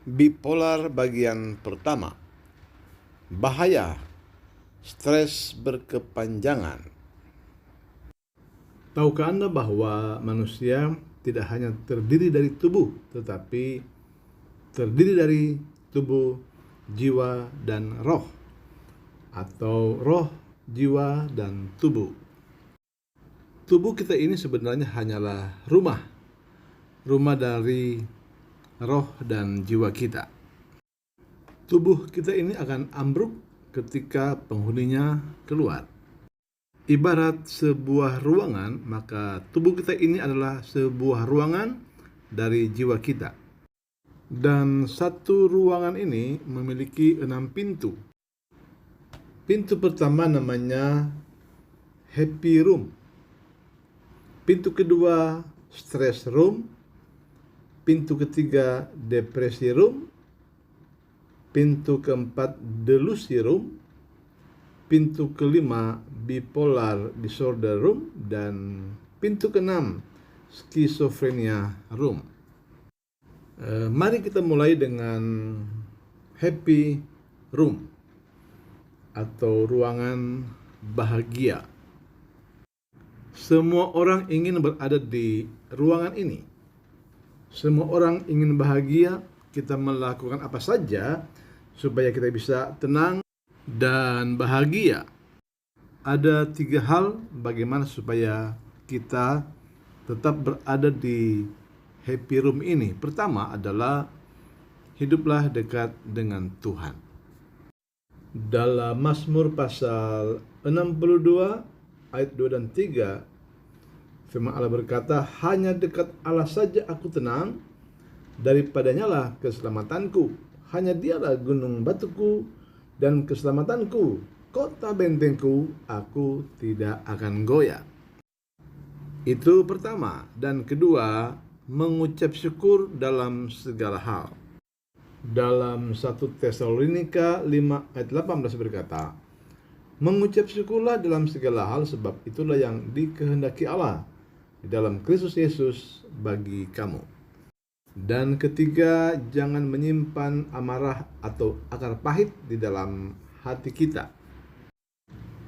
Bipolar bagian pertama. Bahaya stres berkepanjangan. Tahukah Anda bahwa manusia tidak hanya terdiri dari tubuh, tetapi terdiri dari tubuh, jiwa, dan roh, atau roh, jiwa, dan tubuh. Tubuh kita ini sebenarnya hanyalah rumah dari roh dan jiwa kita. Tubuh kita ini akan ambruk ketika penghuninya keluar. Ibarat sebuah ruangan, maka tubuh kita ini adalah sebuah ruangan dari jiwa kita. Dan satu ruangan ini memiliki 6 pintu. Pintu pertama namanya happy room. Pintu kedua stress room. Pintu ketiga depresi room. Pintu keempat delusi room. Pintu kelima bipolar disorder room. Dan pintu keenam skizofrenia room. Mari kita mulai dengan happy room atau ruangan bahagia. Semua orang ingin berada di ruangan ini. Semua orang ingin bahagia. Kita melakukan apa saja supaya kita bisa tenang dan bahagia. Ada 3 hal bagaimana supaya kita tetap berada di happy room ini. Pertama adalah hiduplah dekat dengan Tuhan. Dalam Mazmur pasal 62 ayat 2 dan 3, firman Allah berkata, "Hanya dekat Allah saja aku tenang, daripadanya lah keselamatanku. Hanya dialah gunung batuku dan keselamatanku, kota bentengku, aku tidak akan goyah." Itu pertama. Dan kedua, mengucap syukur dalam segala hal. Dalam 1 Tesalonika 5 ayat 18 berkata, "Mengucap syukurlah dalam segala hal, sebab itulah yang dikehendaki Allah di dalam Kristus Yesus bagi kamu." Dan ketiga, jangan menyimpan amarah atau akar pahit di dalam hati kita.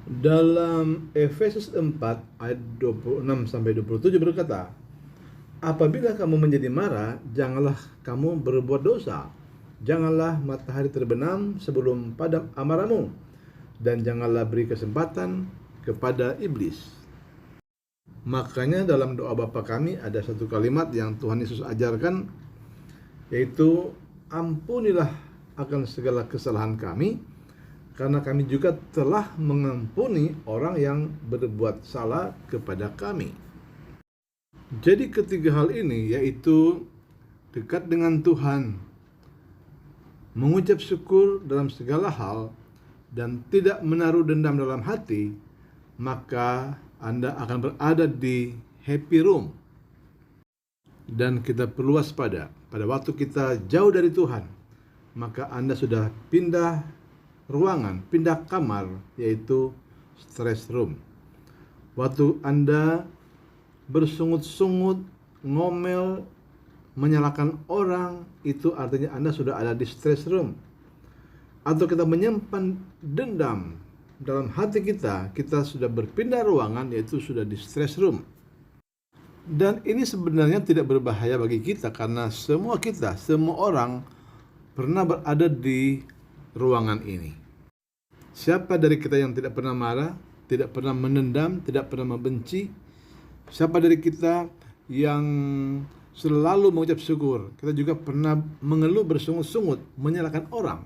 Dalam Efesus 4 ayat 26-27 berkata, "Apabila kamu menjadi marah, janganlah kamu berbuat dosa. Janganlah matahari terbenam sebelum padam amarahmu, dan janganlah beri kesempatan kepada iblis." Makanya dalam doa Bapa kami ada satu kalimat yang Tuhan Yesus ajarkan, yaitu, "Ampunilah akan segala kesalahan kami, karena kami juga telah mengampuni orang yang berbuat salah kepada kami." Jadi ketiga hal ini, yaitu dekat dengan Tuhan, mengucap syukur dalam segala hal, dan tidak menaruh dendam dalam hati, maka Anda akan berada di happy room. Dan kita perlu waspada. Pada waktu kita jauh dari Tuhan, maka Anda sudah pindah ruangan, pindah kamar, yaitu stress room. Waktu Anda bersungut-sungut, ngomel, menyalahkan orang, itu artinya Anda sudah ada di stress room. Atau kita menyimpan dendam dalam hati kita, kita sudah berpindah ruangan, yaitu sudah di stress room. Dan ini sebenarnya tidak berbahaya bagi kita, karena semua orang pernah berada di ruangan ini. Siapa dari kita yang tidak pernah marah, tidak pernah menendam, tidak pernah membenci? Siapa dari kita yang selalu mengucap syukur? Kita juga pernah mengeluh, bersungut-sungut, menyalahkan orang.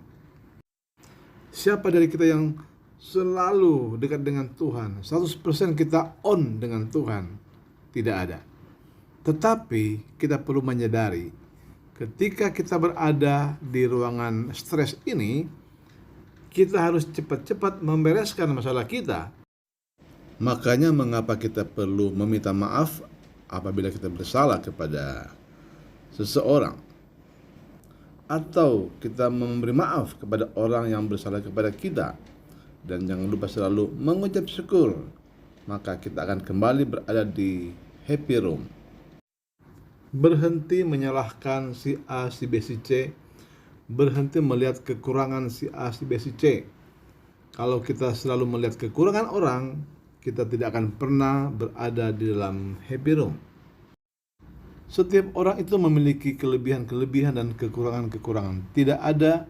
Siapa dari kita yang selalu dekat dengan Tuhan? 100% kita on dengan Tuhan? Tidak ada. Tetapi kita perlu menyadari, ketika kita berada di ruangan stres ini, kita harus cepat-cepat membereskan masalah kita. Makanya mengapa kita perlu meminta maaf apabila kita bersalah kepada seseorang, atau kita memberi maaf kepada orang yang bersalah kepada kita. Dan jangan lupa selalu mengucap syukur, maka kita akan kembali berada di happy room. Berhenti menyalahkan si A, si B, si C. berhenti melihat kekurangan si A, si B, si C. Kalau kita selalu melihat kekurangan orang, kita tidak akan pernah berada di dalam happy room. Setiap orang itu memiliki kelebihan-kelebihan dan kekurangan-kekurangan. Tidak ada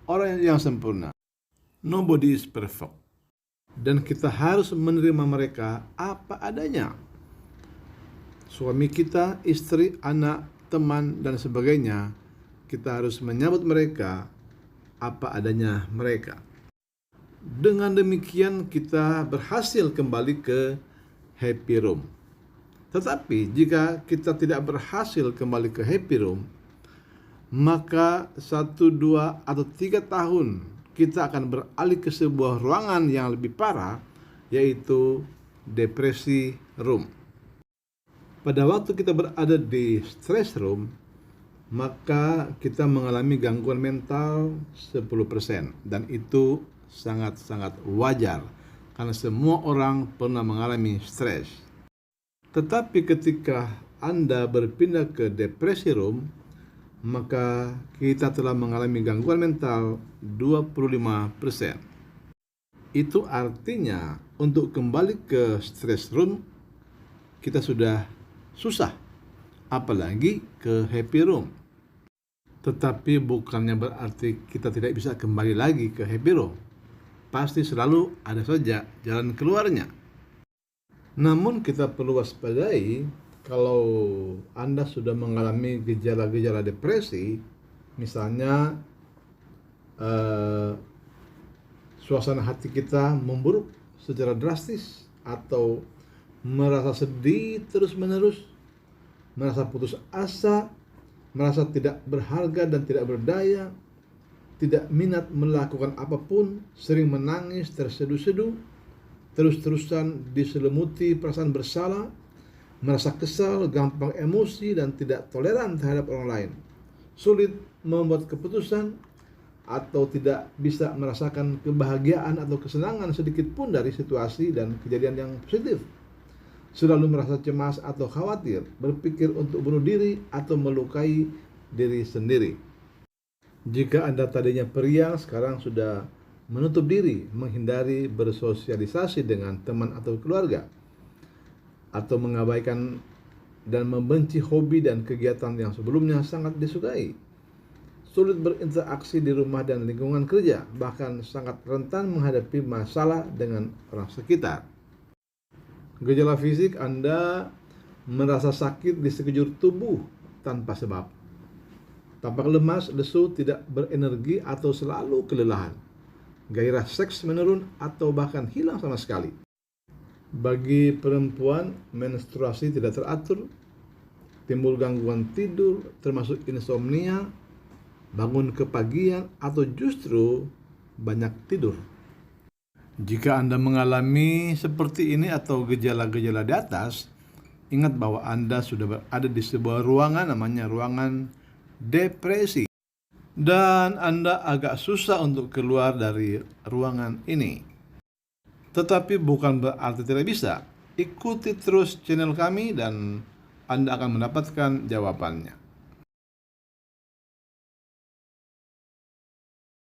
orang yang sempurna. Nobody is perfect. Dan kita harus menerima mereka apa adanya. Suami kita, istri, anak, teman, dan sebagainya, kita harus menyambut mereka apa adanya mereka. Dengan demikian kita berhasil kembali ke happy room. Tetapi jika kita tidak berhasil kembali ke happy room, maka 1, 2, atau 3 tahun kita akan beralih ke sebuah ruangan yang lebih parah, yaitu depresi room. Pada waktu kita berada di stress room, maka kita mengalami gangguan mental 10%, dan itu sangat-sangat wajar karena semua orang pernah mengalami stres. Tetapi ketika Anda berpindah ke depresi room, maka kita telah mengalami gangguan mental 25%. Itu artinya untuk kembali ke stress room kita sudah susah, apalagi ke happy room. Tetapi bukannya berarti kita tidak bisa kembali lagi ke happy room. Pasti selalu ada saja jalan keluarnya. Namun kita perlu waspadai kalau Anda sudah mengalami gejala-gejala depresi, misalnya suasana hati kita memburuk secara drastis, atau merasa sedih terus-menerus, merasa putus asa, merasa tidak berharga dan tidak berdaya, tidak minat melakukan apapun, sering menangis, terseduh-seduh, terus-terusan diselimuti perasaan bersalah, merasa kesal, gampang emosi, dan tidak toleran terhadap orang lain, sulit membuat keputusan, atau tidak bisa merasakan kebahagiaan atau kesenangan sedikit pun dari situasi dan kejadian yang positif, selalu merasa cemas atau khawatir, berpikir untuk bunuh diri atau melukai diri sendiri. Jika Anda tadinya periang, sekarang sudah menutup diri, menghindari bersosialisasi dengan teman atau keluarga, atau mengabaikan dan membenci hobi dan kegiatan yang sebelumnya sangat disukai, sulit berinteraksi di rumah dan lingkungan kerja, bahkan sangat rentan menghadapi masalah dengan orang sekitar. Gejala fisik, Anda merasa sakit di sekujur tubuh tanpa sebab, tampak lemas, lesu, tidak berenergi, atau selalu kelelahan. Gairah seks menurun atau bahkan hilang sama sekali. Bagi perempuan, menstruasi tidak teratur, timbul gangguan tidur termasuk insomnia, bangun kepagian, atau justru banyak tidur. Jika Anda mengalami seperti ini atau gejala-gejala di atas, ingat bahwa Anda sudah berada di sebuah ruangan, namanya ruangan depresi, dan Anda agak susah untuk keluar dari ruangan ini. Tetapi bukan berarti tidak bisa. Ikuti terus channel kami dan Anda akan mendapatkan jawabannya.